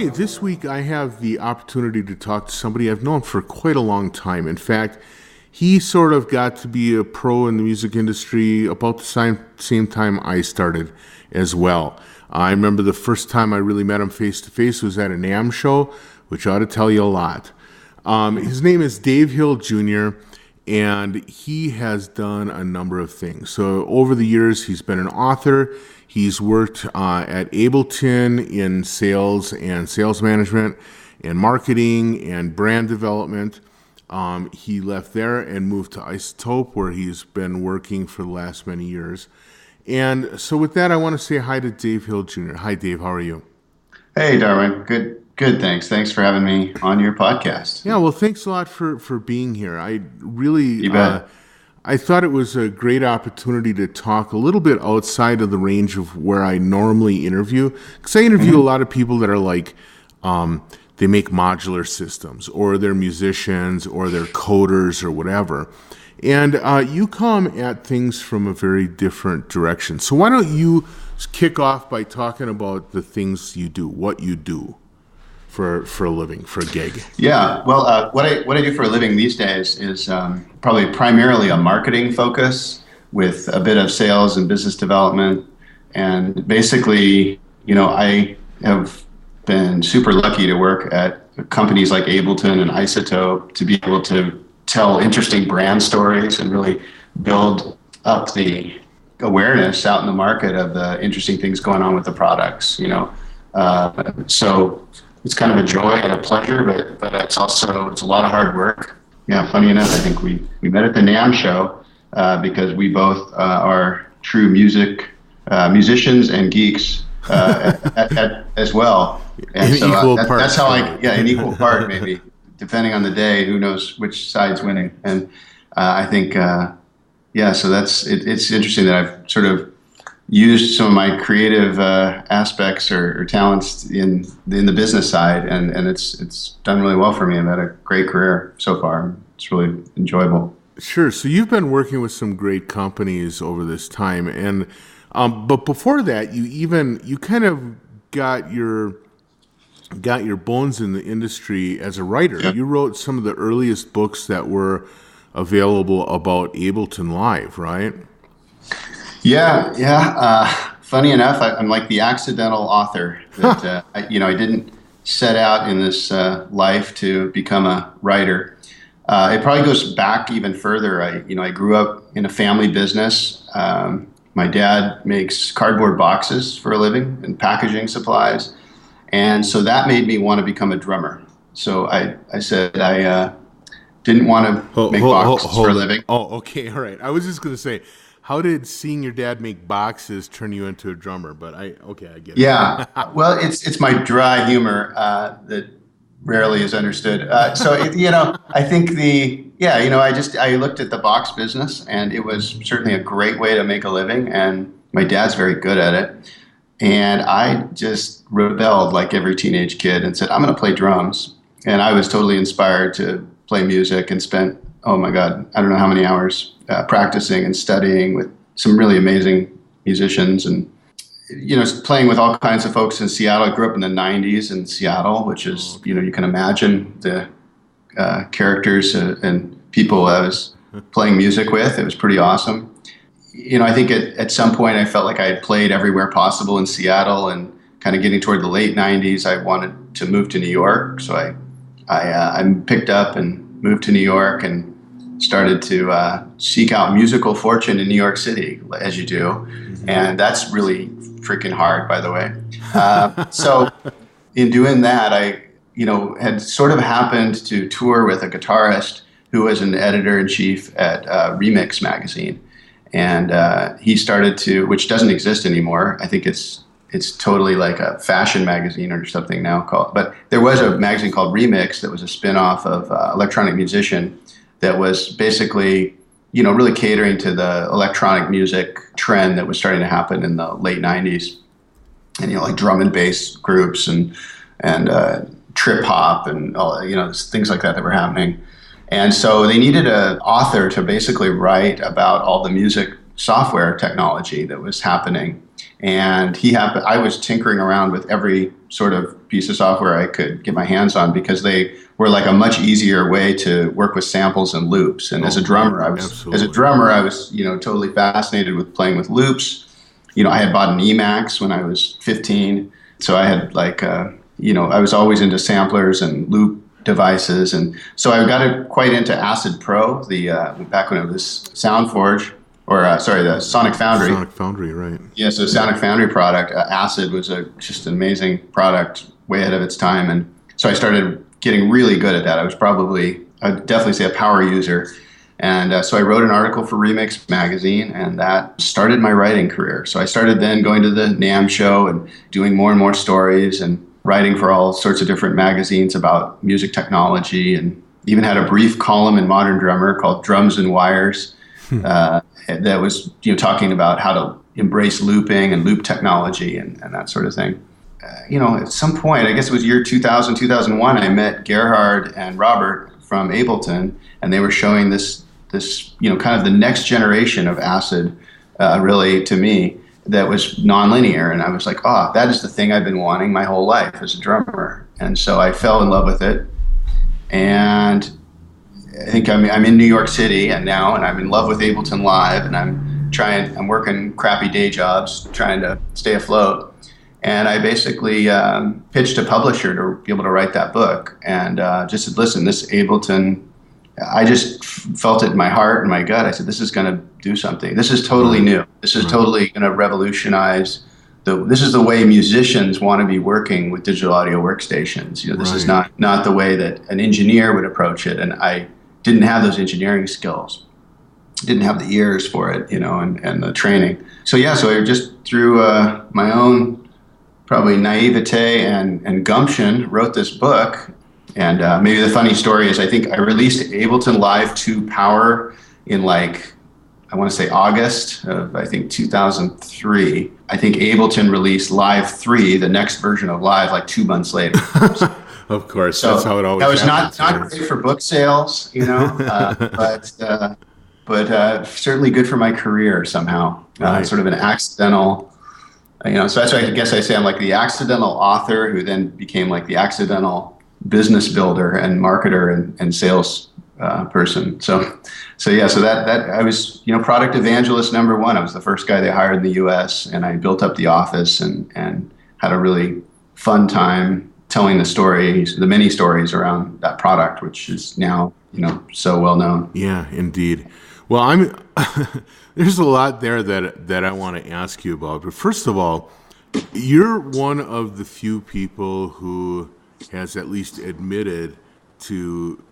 Hi, this week I have the opportunity to talk to somebody I've known for quite a long time. In fact, he sort of got to be a pro in the music industry about the same time I started as well. I remember the first time I really met him face to face was at a NAMM show, which ought to tell you a lot. His name is Dave Hill Jr., and he has done a number of things. So over the years, he's been an author. He's worked at Ableton in sales and sales management and marketing and brand development. He left there and moved to Isotope, where he's been working for the last many years. And so with that, I want to say hi to Dave Hill Jr. Hi, Dave. How are you? Hey, Darwin. Good, thanks. Thanks for having me on your podcast. Yeah, well, thanks a lot for being here. I really, You bet. I thought it was a great opportunity to talk a little bit outside of the range of where I normally interview. Because I interview a lot of people that are like, they make modular systems, or they're musicians, or they're coders, or whatever. And you come at things from a very different direction. So why don't you kick off by talking about the things you do, what you do for a living, for a gig? Yeah. Well, what I do for a living these days is probably primarily a marketing focus with a bit of sales and business development. And basically, I have been super lucky to work at companies like Ableton and Isotope to be able to tell interesting brand stories and really build up the awareness out in the market of the interesting things going on with the products. So it's kind of a joy and a pleasure, but it's a lot of hard work. Yeah, funny enough, I think we met at the NAMM show because we both are true musicians and geeks as well. And in equal parts. That's how in equal part maybe, depending on the day. Who knows which side's winning? And I think so it's interesting that I've sort of used some of my creative aspects or talents in the business side, and it's done really well for me. I've had a great career so far. It's really enjoyable. Sure. So you've been working with some great companies over this time, and but before that, you kind of got your bones in the industry as a writer. Yeah. You wrote some of the earliest books that were available about Ableton Live, right? Yeah. Funny enough, I'm like the accidental author. That I didn't set out in this life to become a writer. It probably goes back even further. I grew up in a family business. My dad makes cardboard boxes for a living and packaging supplies, and so that made me want to become a drummer. So I said I didn't want to make boxes for a living. Oh, okay, all right. I was just going to say, how did seeing your dad make boxes turn you into a drummer? But I get it. Yeah, well, it's my dry humor that rarely is understood. I think I looked at the box business, and it was certainly a great way to make a living, and my dad's very good at it. And I just rebelled like every teenage kid and said, I'm going to play drums. And I was totally inspired to play music and spent, oh my God, I don't know how many hours practicing and studying with some really amazing musicians, and playing with all kinds of folks in Seattle. I grew up in the 90s in Seattle, which is, you can imagine the characters and people I was playing music with. It was pretty awesome. I think at some point I felt like I had played everywhere possible in Seattle, and kind of getting toward the late 90s, I wanted to move to New York. So I picked up and moved to New York and started to seek out musical fortune in New York City, as you do. Mm-hmm. And that's really freaking hard, by the way. So in doing that, I had sort of happened to tour with a guitarist who was an editor-in-chief at Remix magazine. And he started to, which doesn't exist anymore. I think it's totally like a fashion magazine or something now called, but there was a magazine called Remix that was a spin-off of Electronic Musician that was basically, really catering to the electronic music trend that was starting to happen in the late 90s. And, like drum and bass groups and trip hop and all, things like that were happening. And so they needed an author to basically write about all the music software technology that was happening. And I was tinkering around with every sort of piece of software I could get my hands on because they were like a much easier way to work with samples and loops. And as a drummer, I was, totally fascinated with playing with loops. I had bought an Emax when I was 15. So I had I was always into samplers and loop devices. And so I got quite into Acid Pro, back when it was SoundForge. The Sonic Foundry. Sonic Foundry, right. Yeah, so Sonic Foundry product, Acid was just an amazing product, way ahead of its time. And so I started getting really good at that. I'd definitely say a power user. And so I wrote an article for Remix magazine, and that started my writing career. So I started then going to the NAMM show and doing more and more stories and writing for all sorts of different magazines about music technology, and even had a brief column in Modern Drummer called Drums and Wires. That was talking about how to embrace looping and loop technology and that sort of thing. At some point, I guess it was year 2000, 2001, I met Gerhard and Robert from Ableton, and they were showing this kind of the next generation of Acid, really, to me, that was nonlinear. And I was like, that is the thing I've been wanting my whole life as a drummer. And so I fell in love with it. And I think I'm in New York City and I'm in love with Ableton Live, and I'm working crappy day jobs trying to stay afloat. And I basically pitched a publisher to be able to write that book, and just said, listen, this Ableton, I just felt it in my heart and my gut. I said, this is going to do something. This is totally new. This is totally going to revolutionize this is the way musicians want to be working with digital audio workstations. This is not the way that an engineer would approach it. And I didn't have those engineering skills, didn't have the ears for it, and the training. So I just through my own probably naivete and gumption wrote this book. And maybe the funny story is I think I released Ableton Live 2 Power in I want to say August of 2003. I think Ableton released Live 3, the next version of Live, 2 months later. Of course, so that's how it always happens. That was not great for book sales, but certainly good for my career somehow. Sort of an accidental, so that's why I guess I say I'm like the accidental author who then became the accidental business builder and marketer and sales person. So that I was, product evangelist number 1. I was the first guy they hired in the U.S. and I built up the office and had a really fun time telling the many stories around that product, which is now, so well known. Yeah, indeed. Well, there's a lot there that I want to ask you about. But first of all, you're one of the few people who has at least admitted to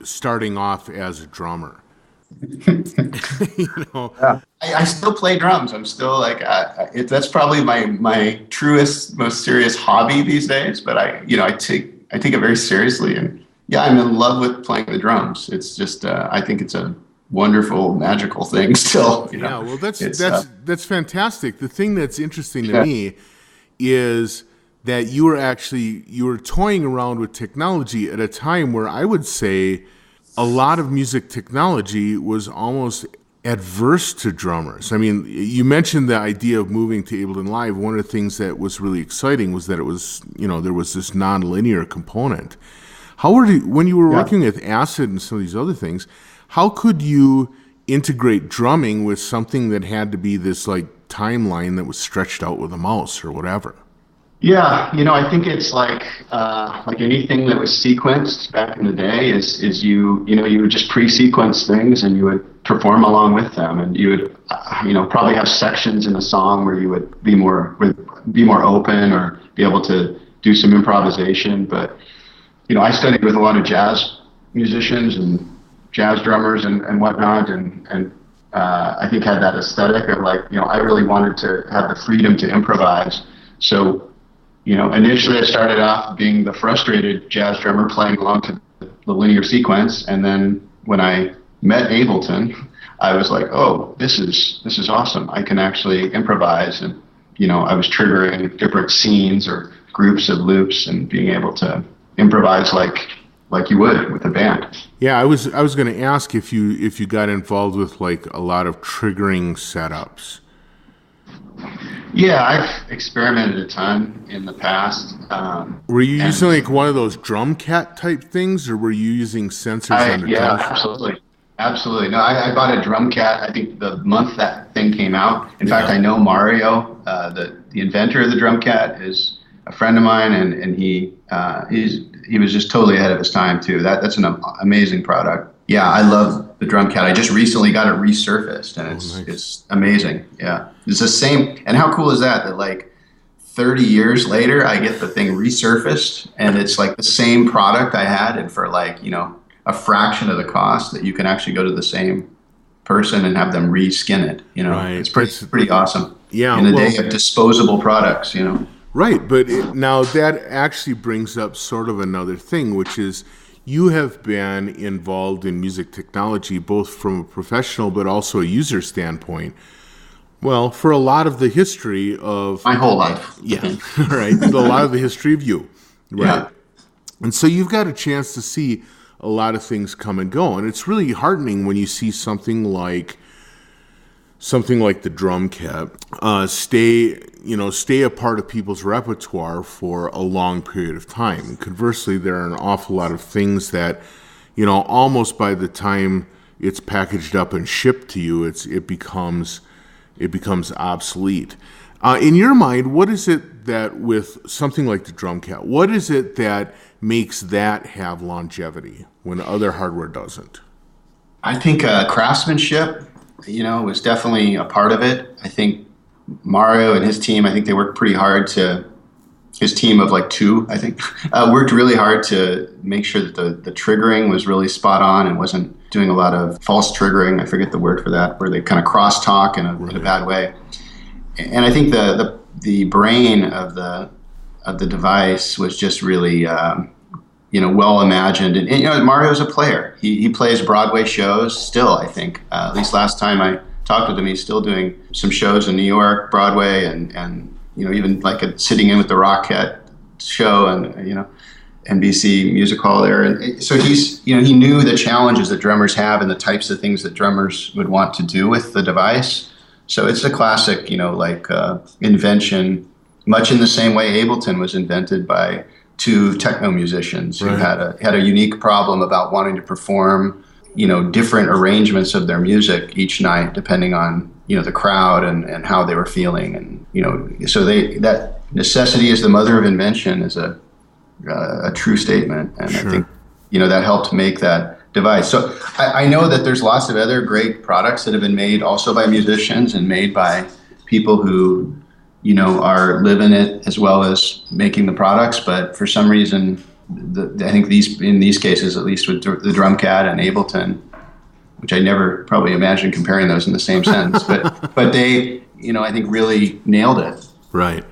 starting off as a drummer. Yeah. I still play drums. I'm still that's probably my truest, most serious hobby these days. But I take it very seriously, and I'm in love with playing the drums. It's just I think it's a wonderful, magical thing still. Yeah, well, that's fantastic. The thing that's interesting to me is that you were toying around with technology at a time where I would say a lot of music technology was almost adverse to drummers. I mean, you mentioned the idea of moving to Ableton Live. One of the things that was really exciting was that it was, there was this nonlinear component. When you were working with Acid and some of these other things, how could you integrate drumming with something that had to be this timeline that was stretched out with a mouse or whatever? Yeah, I think it's like anything that was sequenced back in the day is you would just pre-sequence things and you would perform along with them, and you would probably have sections in a song where you would be more open or be able to do some improvisation. But I studied with a lot of jazz musicians and jazz drummers and whatnot, and I think had that aesthetic of I really wanted to have the freedom to improvise. So initially I started off being the frustrated jazz drummer playing along to the linear sequence, and then when I met Ableton, I was like, oh, this is awesome. I can actually improvise, and I was triggering different scenes or groups of loops and being able to improvise like you would with a band. Yeah, I was going to ask if you got involved with a lot of triggering setups. Yeah, I've experimented a ton in the past. Were you using And like one of those drum cat type things, or were you using sensors on the yeah, drums? absolutely. Absolutely. No, I bought a drum cat, I think the month that thing came out. In fact, Yeah. I know Mario, the inventor of the drum cat, is a friend of mine, and he was just totally ahead of his time too. That's an amazing product. Yeah, I love the drum cat. I just recently got it resurfaced, and Oh, it's nice. it's amazing. Yeah, it's the same. And how cool is that? That like 30 years later, I get the thing resurfaced, and it's like the same product I had, and for like a fraction of the cost, that you can actually go to the same person and have them reskin it. Right. It's pretty awesome Yeah. in the day Well, of disposable products. right. But now that actually brings up sort of another thing, which is you have been involved in music technology, both from a professional but also a user standpoint. Well, for a lot of the history of, My whole life. yeah, right. A lot of the history of you, right? Yeah. And so you've got a chance to see a lot of things come and go. And it's really heartening when you see something like the drum kit stay a part of people's repertoire for a long period of time. Conversely, there are an awful lot of things that, almost by the time it's packaged up and shipped to you, it becomes obsolete. In your mind, what is it that with something like the drum kit, what is it that makes that have longevity when other hardware doesn't? I think craftsmanship, was definitely a part of it. I think Mario and his team, I think they worked pretty hard his team of like two, I think, worked really hard to make sure that the triggering was really spot on and wasn't doing a lot of false triggering. I forget the word for that, where they kind of crosstalk in a bad way. And I think the brain of the device was just really well imagined. And Mario's a player. He plays Broadway shows still. I think at least last time I talked with him, he's still doing some shows in New York, Broadway, and even like sitting in with the Rockette show and NBC Music Hall there. And so he knew the challenges that drummers have and the types of things that drummers would want to do with the device. So it's a classic, invention, much in the same way Ableton was invented by two techno musicians who Right. had a unique problem about wanting to perform, different arrangements of their music each night, depending on, the crowd and how they were feeling. And, so that necessity is the mother of invention is a true statement. And Sure. I think, that helped make that device. So I know that there's lots of other great products that have been made also by musicians and made by people who, are living it as well as making the products. But for some reason, I think in these cases, at least with the drum cat and Ableton, which I never probably imagined comparing those in the same sentence, but they, I think really nailed it, Right.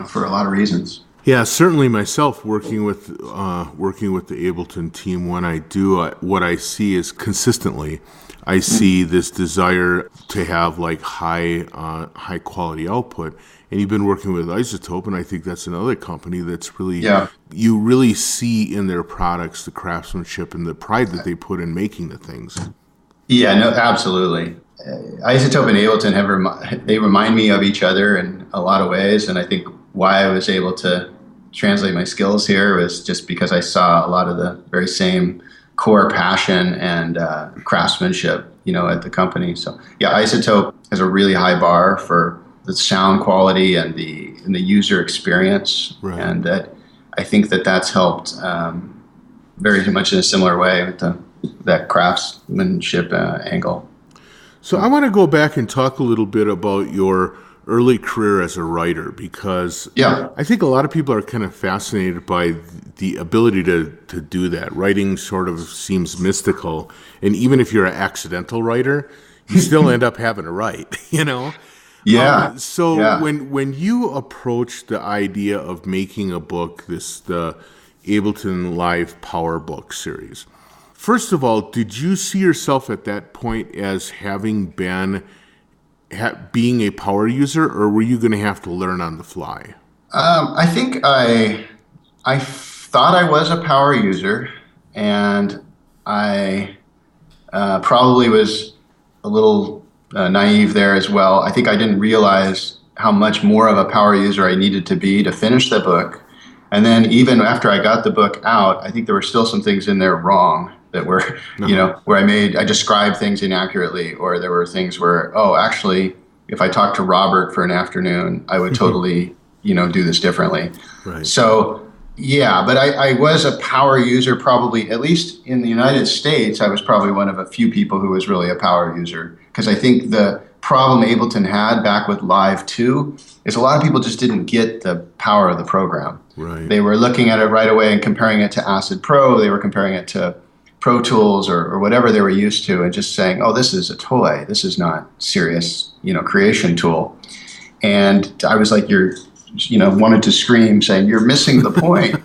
for a lot of reasons. Yeah, certainly myself working with the Ableton team. When I do, what I see is consistently, I see this desire to have like high quality output. And you've been working with Isotope, and I think that's another company that's really you really see in their products the craftsmanship and the pride that they put in making the things. Yeah, no, absolutely. Isotope and Ableton they remind me of each other in a lot of ways, and I think why I was able to translate my skills here was just because I saw a lot of the very same core passion and craftsmanship, at the company. So yeah, Isotope has a really high bar for the sound quality and the user experience, Right. and I think that's helped very much in a similar way with that craftsmanship angle. So I want to go back and talk a little bit about your early career as a writer, because I think a lot of people are kind of fascinated by the ability to do that. Writing sort of seems mystical, and even if you're an accidental writer, you still end up having to write, So when you approached the idea of making a book, the Ableton Live Power Book series, first of all, did you see yourself at that point as having being a power user, or were you going to have to learn on the fly? I think I thought I was a power user, and I probably was a little naive there as well. I think I didn't realize how much more of a power user I needed to be to finish the book. And then even after I got the book out, I think there were still some things in there wrong that were, where I described things inaccurately, or there were things where, oh, actually, if I talked to Robert for an afternoon, I would totally, do this differently. Right. So, yeah, but I was a power user probably, at least in the United States, I was probably one of a few people who was really a power user. Because I think the problem Ableton had back with Live 2 is a lot of people just didn't get the power of the program. Right. They were looking at it right away and comparing it to Acid Pro. They were comparing it to Pro Tools or whatever they were used to, and just saying, oh, this is a toy. This is not serious, creation tool. And I was like, wanted to scream saying, you're missing the point,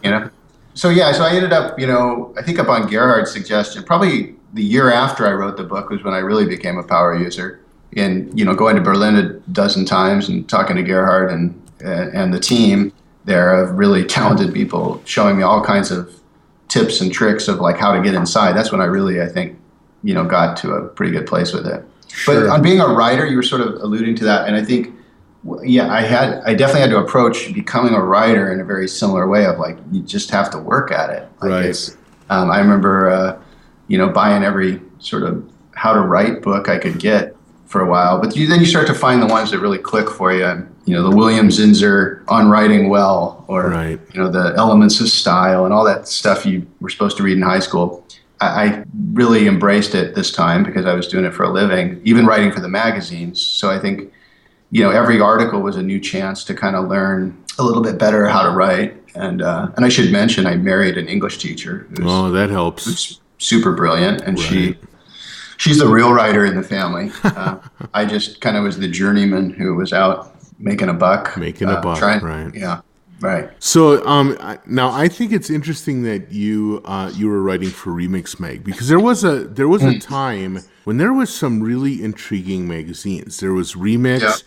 So I ended up, I think upon Gerhard's suggestion, probably the year after I wrote the book was when I really became a power user. And, going to Berlin a dozen times and talking to Gerhard and the team there of really talented people showing me all kinds of tips and tricks of like how to get inside. That's when I really, I think, got to a pretty good place with it. Sure. But on being a writer, you were sort of alluding to that. And I think, I definitely had to approach becoming a writer in a very similar way of like, you just have to work at it. Like right. I remember, buying every sort of how to write book I could get for a while, but then you start to find the ones that really click for you. The William Zinsser on writing well, or right. The elements of style and all that stuff you were supposed to read in high school. I really embraced it this time because I was doing it for a living, even writing for the magazines. So I think, every article was a new chance to kind of learn a little bit better how to write. And I should mention I married an English teacher. That helps. Who's super brilliant, and right. She's the real writer in the family. I just kind of was the journeyman who was out making a buck. Right. Yeah, right. So now I think it's interesting that you were writing for Remix Mag, because there was a time when there was some really intriguing magazines. There was Remix,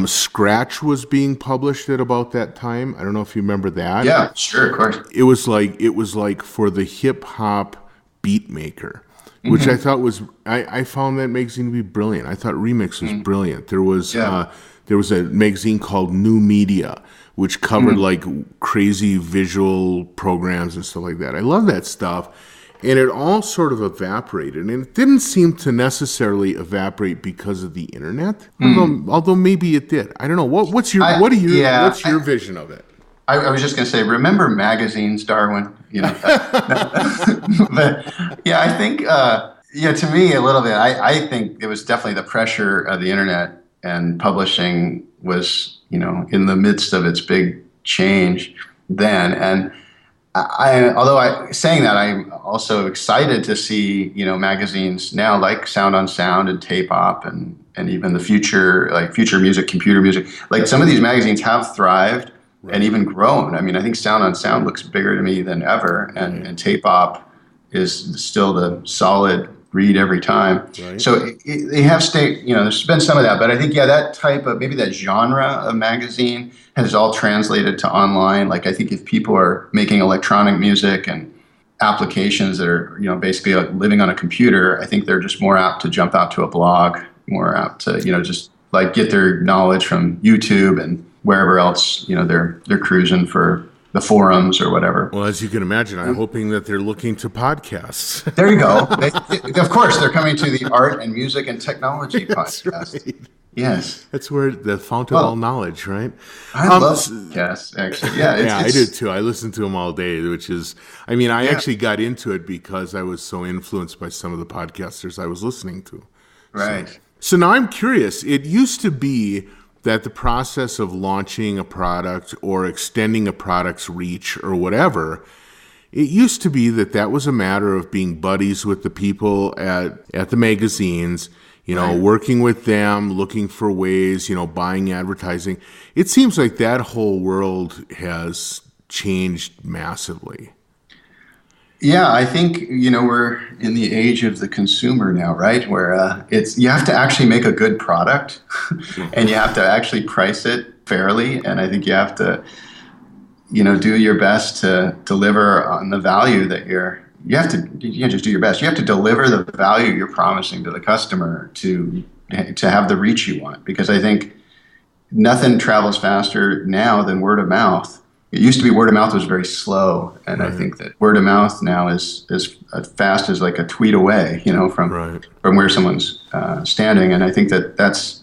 Scratch was being published at about that time. I don't know if you remember that. Yeah, sure, of course. It was like for the hip hop beat maker, which I thought was I found that magazine to be brilliant. I thought Remix was brilliant. There was a magazine called New Media, which covered like crazy visual programs and stuff like that. I love that stuff. And it all sort of evaporated. And it didn't seem to necessarily evaporate because of the internet, although maybe it did. I don't know. What's your vision of it? I was just going to say, remember magazines, Darwin? But yeah, I think, to me a little bit, I think it was definitely the pressure of the internet, and publishing was, in the midst of its big change then. And saying that, I'm also excited to see, magazines now like Sound on Sound and Tape Op and even the future, like Future Music, Computer Music. Like some of these magazines have thrived and even grown. I mean, I think Sound on Sound looks bigger to me than ever, and Tape Op is still the solid read every time. Right. So they have stayed, there's been some of that, but I think, that type of, maybe that genre of magazine has all translated to online. Like I think if people are making electronic music and applications that are, basically like living on a computer, I think they're just more apt to jump out to a blog, more apt to, just like get their knowledge from YouTube and wherever else, they're cruising for the forums or whatever. Well, as you can imagine, I'm hoping that they're looking to podcasts. There you go. Of course, they're coming to the Art and Music and Technology podcast. Right. Yes. That's where the fount of all knowledge, right? I love podcasts, actually. Yeah, I do too. I listen to them all day, which is, I actually got into it because I was so influenced by some of the podcasters I was listening to. Right. So now I'm curious. It used to be that the process of launching a product or extending a product's reach or whatever, it used to be that was a matter of being buddies with the people at the magazines, working with them, looking for ways, buying advertising. It seems like that whole world has changed massively. Yeah, I think, we're in the age of the consumer now, right? Where you have to actually make a good product and you have to actually price it fairly. And I think you have to, do your best to deliver on the value that you can't just do your best. You have to deliver the value you're promising to the customer to have the reach you want. Because I think, nothing travels faster now than word of mouth. It used to be word of mouth was very slow, and I think that word of mouth now is as fast as like a tweet away, from where someone's standing. And I think that's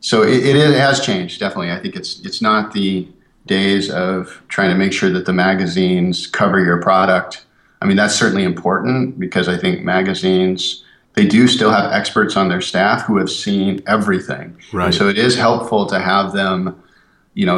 so it has changed, definitely. I think it's not the days of trying to make sure that the magazines cover your product. I mean, that's certainly important because I think magazines, they do still have experts on their staff who have seen everything. Right. And so it is helpful to have them,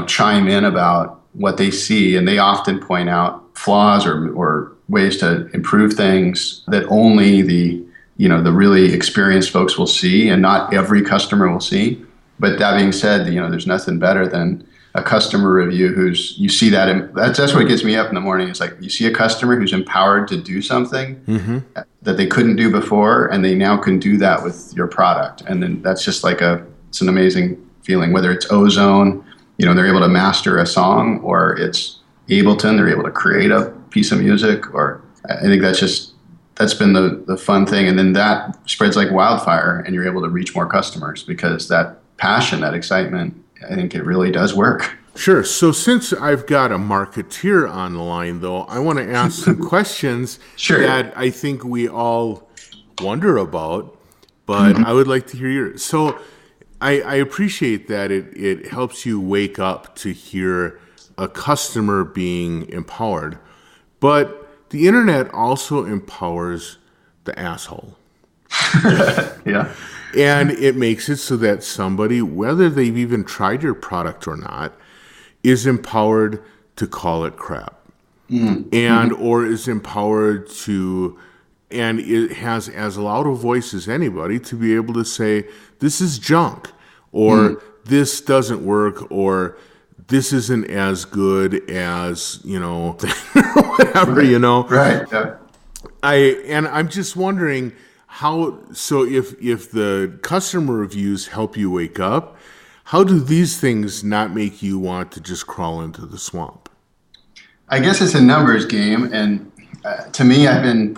chime in about what they see. And they often point out flaws or ways to improve things that only the really experienced folks will see and not every customer will see. But that being said, there's nothing better than a customer review you see that, that's what gets me up in the morning. It's like you see a customer who's empowered to do something that they couldn't do before, and they now can do that with your product. And then that's just it's an amazing feeling, whether it's Ozone, they're able to master a song, or it's Ableton, they're able to create a piece of music, or I think that's been the fun thing. And then that spreads like wildfire and you're able to reach more customers because that passion, that excitement, I think it really does work. Sure. So since I've got a marketeer on the line, though, I want to ask some questions that I think we all wonder about, but I would like to hear yours. So I appreciate that it helps you wake up to hear a customer being empowered, but the internet also empowers the asshole. Yeah. And it makes it so that somebody, whether they've even tried your product or not, is empowered to call it crap. And or is empowered to, and it has as loud a voice as anybody to be able to say, this is junk, or this doesn't work, or this isn't as good as, whatever, Right. Yeah. I'm just wondering, so if the customer reviews help you wake up, how do these things not make you want to just crawl into the swamp? I guess it's a numbers game, and to me, I've been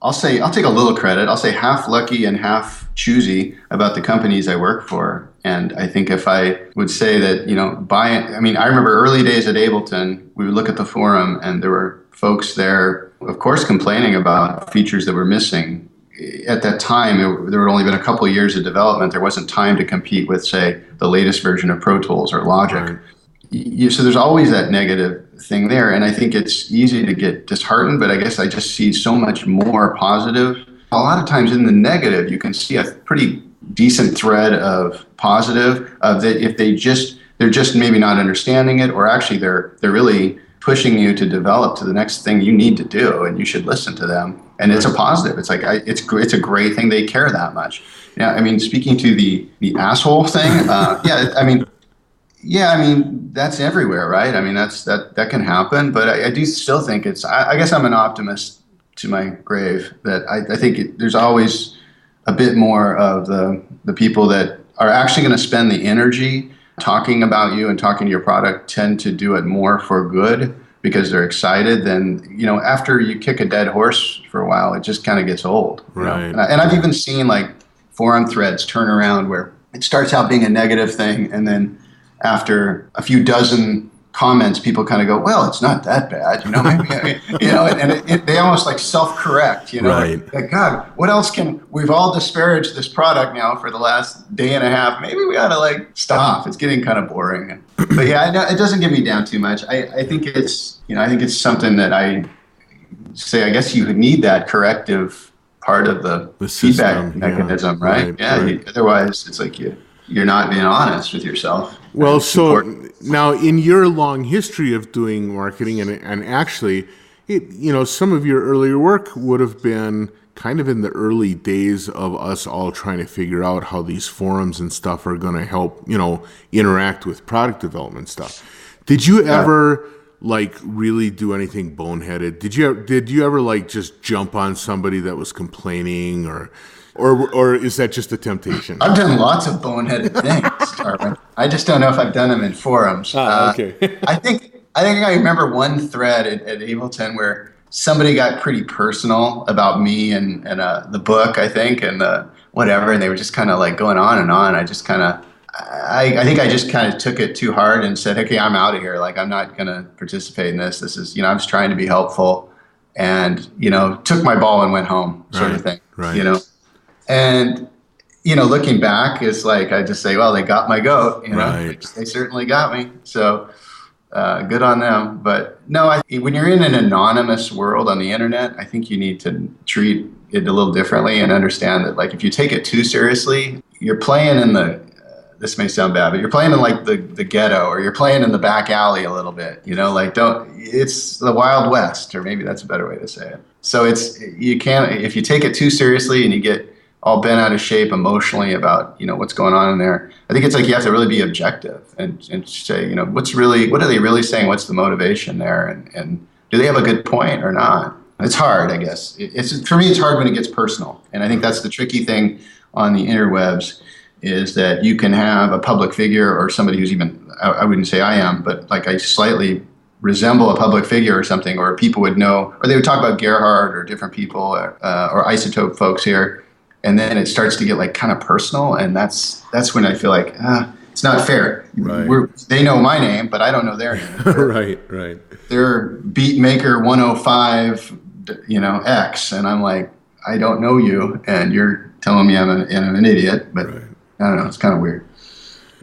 I'll take a little credit. I'll say half lucky and half choosy about the companies I work for. And I think if I would say that, I remember early days at Ableton, we would look at the forum and there were folks there, of course, complaining about features that were missing. At that time, there had only been a couple of years of development. There wasn't time to compete with, say, the latest version of Pro Tools or Logic. Right. So there's always that negative thing there. And I think it's easy to get disheartened, but I guess I just see so much more positive. A lot of times in the negative, you can see a pretty decent thread of positive, that if they're just maybe not understanding it, or actually they're really pushing you to develop to the next thing you need to do, and you should listen to them. And it's a positive. It's like it's a great thing they care that much. Yeah, speaking to the asshole thing, that's everywhere, right? That can happen, but I do still think I guess I'm an optimist to my grave, that I think there's always a bit more of the people that are actually going to spend the energy talking about you and talking to your product tend to do it more for good because they're excited than, after you kick a dead horse for a while, it just kind of gets old. Right. And I've even seen forum threads turn around where it starts out being a negative thing, and then after a few dozen comments, people kind of go, well, it's not that bad, and they almost self-correct, Right. Like, God, what else we've all disparaged this product now for the last day and a half. Maybe we ought to stop. It's getting kind of boring. But yeah, it doesn't get me down too much. I think it's something that I say, I guess you need that corrective part of the feedback mechanism, right? Right. Otherwise it's like you're not being honest with yourself. Well, so now in your long history of doing marketing, and actually, some of your earlier work would have been kind of in the early days of us all trying to figure out how these forums and stuff are going to help, interact with product development stuff. Did you ever really do anything boneheaded? Did you ever just jump on somebody that was complaining, or is that just a temptation? I've done lots of boneheaded things, Darwin. I just don't know if I've done them in forums. Okay. I think I remember one thread at Ableton where somebody got pretty personal about me and the book, I think, and the whatever, and they were just kind of going on and on. I just kind of, I think I just kind of took it too hard and said, okay, I'm out of here. Like, I'm not going to participate in this. This is, I was trying to be helpful and, took my ball and went home sort of thing, Right. And, looking back, it's like, I just say, well, they got my goat, Right. they certainly got me. So good on them. But no, when you're in an anonymous world on the internet, I think you need to treat it a little differently and understand that, like, if you take it too seriously, you're playing in this may sound bad, but you're playing in like the ghetto, or you're playing in the back alley a little bit, like it's the Wild West, or maybe that's a better way to say it. So you can't, if you take it too seriously and you get all bent out of shape emotionally about, what's going on in there. I think it's like you have to really be objective and say, what are they really saying? What's the motivation there? And do they have a good point or not? It's hard, I guess. For me, it's hard when it gets personal. And I think that's the tricky thing on the interwebs, is that you can have a public figure or somebody who's even, I wouldn't say I am, but like I slightly resemble a public figure or something, or people would know, or they would talk about Gerhard or different people or Isotope folks here. And then it starts to get like kind of personal. And that's when I feel like, it's not fair. Right. They know my name, but I don't know their name. Right. They're Beatmaker 105, X. And I'm like, I don't know you. And you're telling me I'm an idiot. But right. I don't know. It's kind of weird.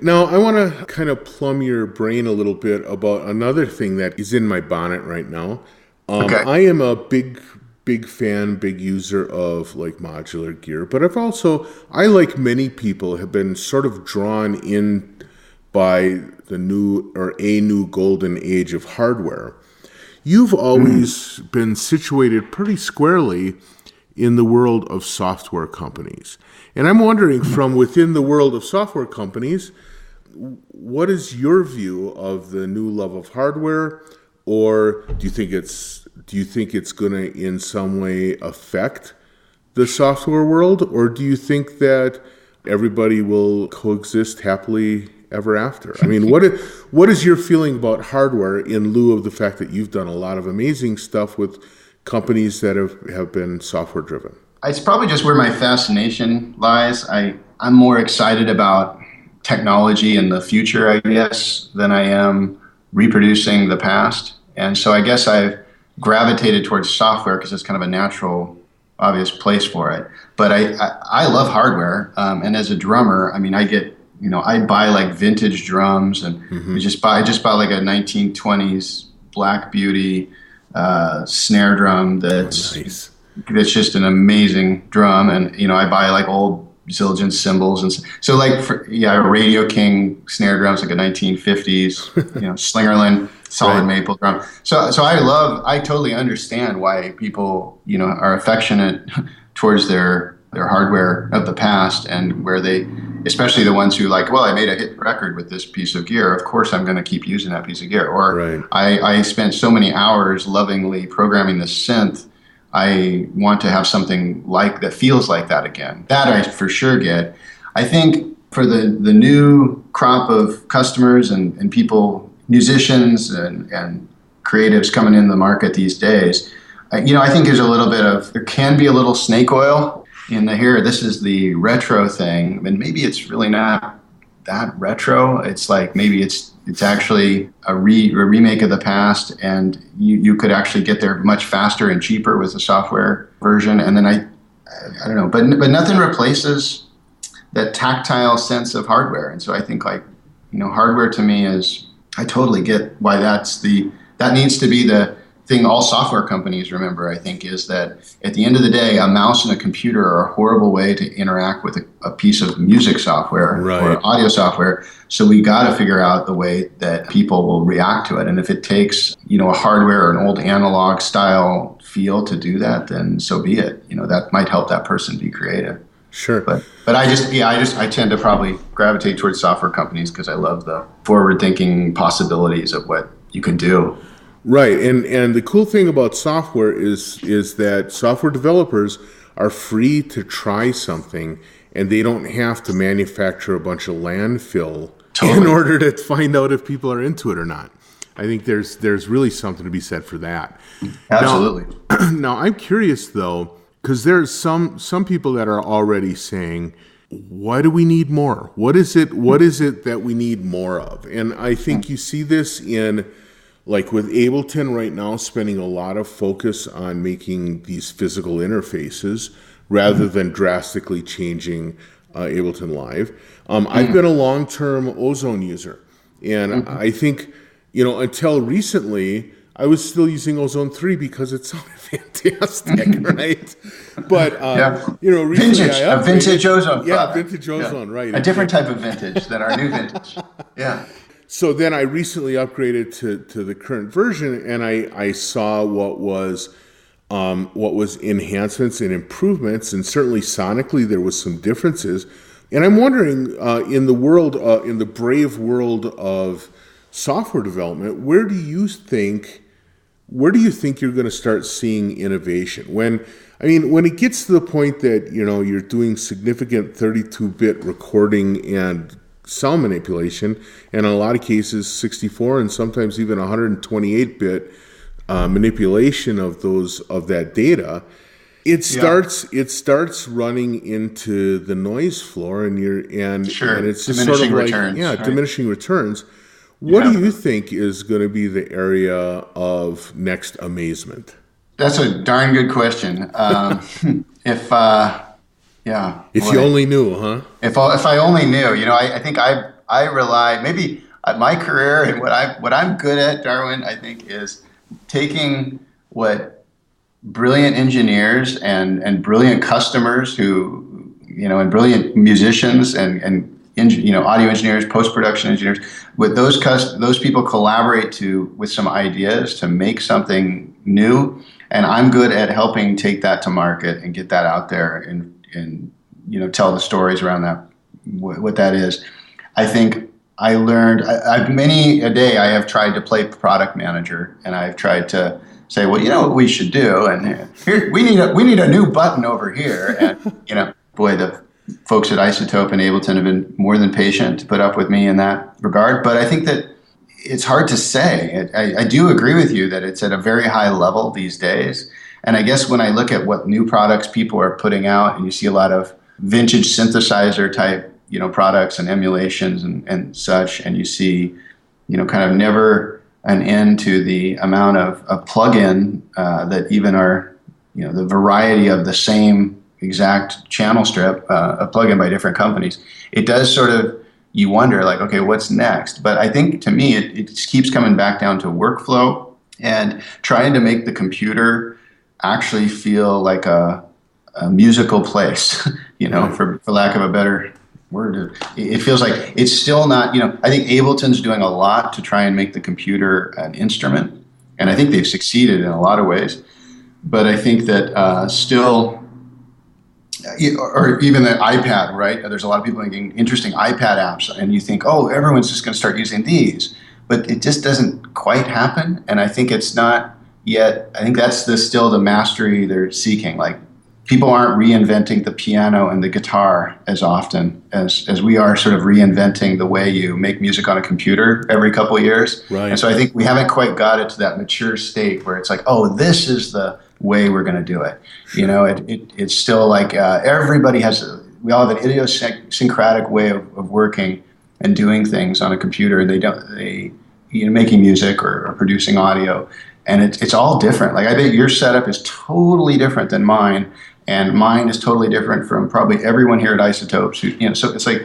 Now, I want to kind of plumb your brain a little bit about another thing that is in my bonnet right now. Okay. I am a big fan, big user of like modular gear, but I, like many people, have been sort of drawn in by a new golden age of hardware. You've always been situated pretty squarely in the world of software companies. And I'm wondering, from within the world of software companies, what is your view of the new love of hardware? Or do you think it's going to in some way affect the software world? Or do you think that everybody will coexist happily ever after? I mean, what is your feeling about hardware in lieu of the fact that you've done a lot of amazing stuff with companies that have been software driven? It's probably just where my fascination lies. I'm more excited about technology in the future, I guess, than I am reproducing the past. And so I guess I've gravitated towards software because it's kind of a natural, obvious place for it. But I love hardware. And as a drummer, I mean, I buy like vintage drums, and I just bought like a 1920s Black Beauty snare drum that's nice. That's just an amazing drum. And, I buy like old Zildjian cymbals. And so like, a Radio King snare drums, like a 1950s, Slingerland solid maple drum. So I totally understand why people, are affectionate towards their hardware of the past, and where they, especially the ones who like, well, I made a hit record with this piece of gear, of course I'm going to keep using that piece of gear. Or right. I spent so many hours lovingly programming this synth, I want to have something like that feels like that again. That I for sure get. I think for the new crop of customers and people, musicians and creatives coming in the market these days, I think there can be a little snake oil in here. This is the retro thing, and maybe it's really not that retro. It's like maybe it's actually a remake of the past, and you could actually get there much faster and cheaper with the software version. And then I don't know, but nothing replaces that tactile sense of hardware. And so I think hardware to me is, I totally get why that needs to be the thing all software companies remember, I think, is that at the end of the day, a mouse and a computer are a horrible way to interact with a piece of music software or audio software. So we got to figure out the way that people will react to it. And if it takes, a hardware or an old analog style feel to do that, then so be it. That might help that person be creative. Sure. But I tend to probably gravitate towards software companies because I love the forward-thinking possibilities of what you can do. Right, and the cool thing about software is that software developers are free to try something, and they don't have to manufacture a bunch of landfill in order to find out if people are into it or not. I think there's really something to be said for that. Absolutely. Now I'm curious though, because there's some people that are already saying, why do we need more? What is it that we need more of? And I think you see this in, like with Ableton right now, spending a lot of focus on making these physical interfaces rather than drastically changing Ableton Live. I've been a long-term Ozone user, and I think, until recently, I was still using Ozone 3 because it sounded fantastic, right? But, recently a vintage Ozone Yeah, product. vintage Ozone, right. A different type of vintage than our new vintage. Yeah. So then I recently upgraded to the current version, and I saw what was enhancements and improvements, and certainly sonically there was some differences. And I'm wondering, in the brave world of software development, where do you think you're going to start seeing innovation? When it gets to the point that you're doing significant 32-bit recording and sound manipulation, and in a lot of cases 64 and sometimes even 128-bit manipulation of that data, it starts running into the noise floor, and it's just sort of like returns, diminishing returns. What do you think is going to be the area of next amazement? That's a darn good question. If you only knew, huh? If I only knew, I think I rely maybe my career and what I'm good at, Darwin, I think, is taking what brilliant engineers and brilliant customers who, and brilliant musicians and audio engineers, post-production engineers, with those people collaborate with some ideas to make something new. And I'm good at helping take that to market and get that out there and tell the stories around that, what that is. I think I learned, many a day I have tried to play product manager, and I've tried to say, well, what we should do, and here we need a new button over here, and boy, the folks at Isotope and Ableton have been more than patient to put up with me in that regard. But I think that it's hard to say. I do agree with you that it's at a very high level these days. And I guess when I look at what new products people are putting out, and you see a lot of vintage synthesizer type, products and emulations and such, and you see, kind of never an end to the amount of plug-in that even are, the variety of the same exact channel strip, a plug-in by different companies. It does sort of, you wonder, like, okay, what's next? But I think, to me, it keeps coming back down to workflow and trying to make the computer actually feel like a musical place, for lack of a better word. It feels like it's still not, I think Ableton's doing a lot to try and make the computer an instrument, and I think they've succeeded in a lot of ways. But I think that still, or even the iPad, right? There's a lot of people making interesting iPad apps, and you think, oh, everyone's just going to start using these. But it just doesn't quite happen, and I think it's not yet. I think that's still the mastery they're seeking. Like, people aren't reinventing the piano and the guitar as often as we are sort of reinventing the way you make music on a computer every couple of years. Right. And so I think we haven't quite got it to that mature state where it's like, oh, this is the way we're going to do it. It's still like we all have an idiosyncratic way of working and doing things on a computer. Making music or producing audio, and it's all different. Like, I bet your setup is totally different than mine, and mine is totally different from probably everyone here at Isotopes. So it's like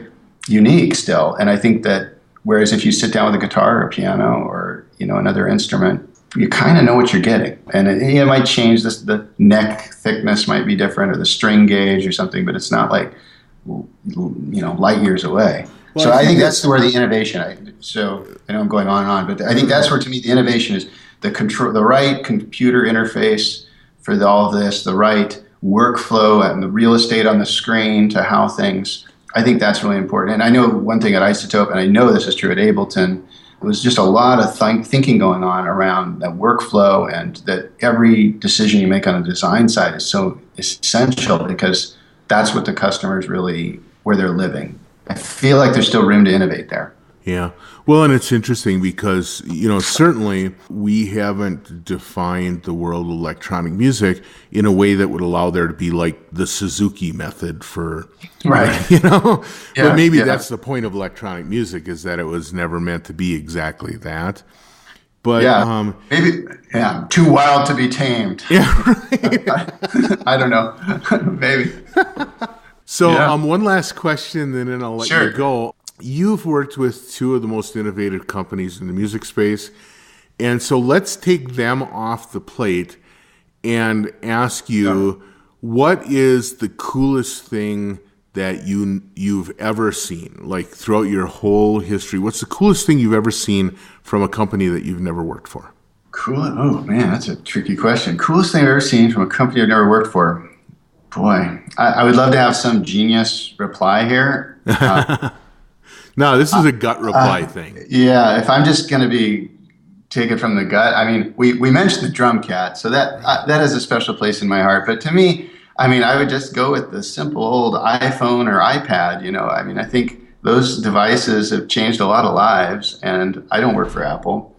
unique still. And I think that whereas if you sit down with a guitar or a piano or another instrument, you kind of know what you're getting, and it might change. The neck thickness might be different, or the string gauge or something, but it's not like light years away. Well, so I think that's where the innovation. So I know I'm going on and on, but I think that's where, to me, the innovation is the right computer interface for all of this, the right workflow and the real estate on the screen to how things. I think that's really important. And I know one thing at Isotope, and I know this is true at Ableton. It was just a lot of thinking going on around that workflow, and that every decision you make on the design side is so essential, because that's what the customers really, where they're living. I feel like there's still room to innovate there. Yeah. Well, and it's interesting because, certainly we haven't defined the world of electronic music in a way that would allow there to be like the Suzuki method for, Right. But maybe that's the point of electronic music, is that it was never meant to be exactly that. But maybe, too wild to be tamed. Yeah, right. I don't know. Maybe. So one last question, and then I'll let Sure. you go. You've worked with two of the most innovative companies in the music space. And so let's take them off the plate and ask you, what is the coolest thing that you've ever seen, like throughout your whole history? What's the coolest thing you've ever seen from a company that you've never worked for? Cool. Oh, man, that's a tricky question. Coolest thing I've ever seen from a company I've never worked for? Boy, I would love to have some genius reply here. No, this is a gut reply thing. Yeah, if I'm just going to be taken from the gut, I mean, we mentioned the drum cat, so that has a special place in my heart. But to me, I mean, I would just go with the simple old iPhone or iPad. I mean, I think those devices have changed a lot of lives, and I don't work for Apple,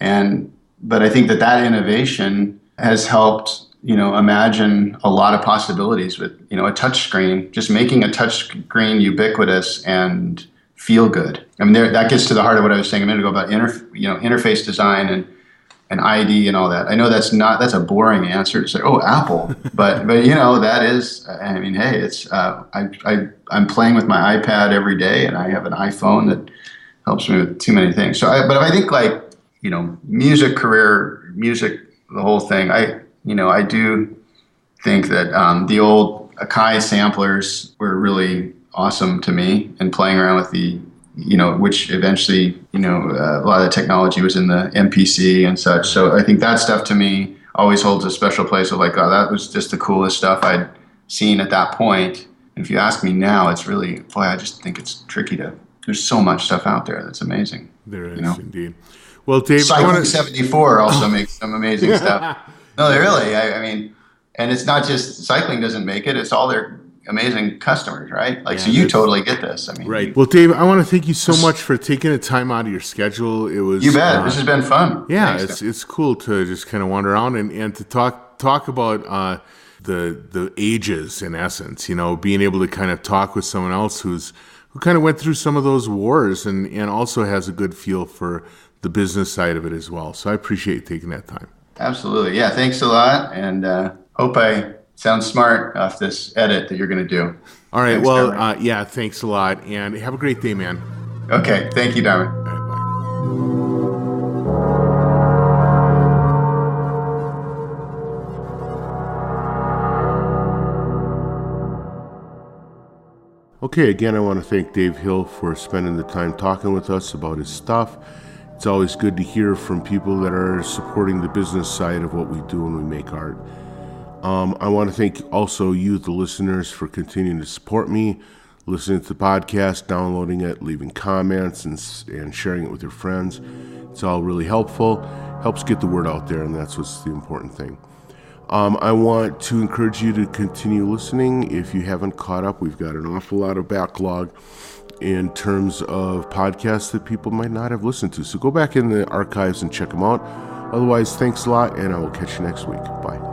but I think that innovation has helped imagine a lot of possibilities with a touch screen, just making a touch screen ubiquitous and feel good. I mean, that gets to the heart of what I was saying a minute ago about interface design and ID and all that. I know that's a boring answer to say, oh, Apple, but that is. I mean, hey, it's I'm playing with my iPad every day, and I have an iPhone that helps me with too many things. So, but if I think like music career, the whole thing, I do think that the old Akai samplers were really awesome to me, and playing around with the, which eventually, a lot of the technology was in the MPC and such. So I think that stuff to me always holds a special place of like, oh, that was just the coolest stuff I'd seen at that point. And if you ask me now, it's really, boy, I just think it's tricky there's so much stuff out there that's amazing. There is indeed. Well, Dave, Cycling 74 also makes some amazing stuff. No, they really, I mean, and it's not just cycling doesn't make it, it's all their amazing customers, right? Like, so you totally get this. I mean, right. Well, Dave, I want to thank you so much for taking the time out of your schedule. It was, you bet. This has been fun. Yeah, it's cool to just kind of wander around and to talk about the ages, in essence. Being able to kind of talk with someone else who kind of went through some of those wars and also has a good feel for the business side of it as well. So I appreciate you taking that time. Absolutely. Yeah. Thanks a lot, and hope I sound smart off this edit that you're going to do. All right. Thanks, thanks a lot. And have a great day, man. Okay. Thank you, Darwin. All right, bye. Okay. Again, I want to thank Dave Hill for spending the time talking with us about his stuff. It's always good to hear from people that are supporting the business side of what we do when we make art. I want to thank also you, the listeners, for continuing to support me, listening to the podcast, downloading it, leaving comments, and sharing it with your friends. It's all really helpful, helps get the word out there, and that's what's the important thing. I want to encourage you to continue listening. If you haven't caught up, we've got an awful lot of backlog in terms of podcasts that people might not have listened to. So go back in the archives and check them out. Otherwise, thanks a lot, and I will catch you next week. Bye.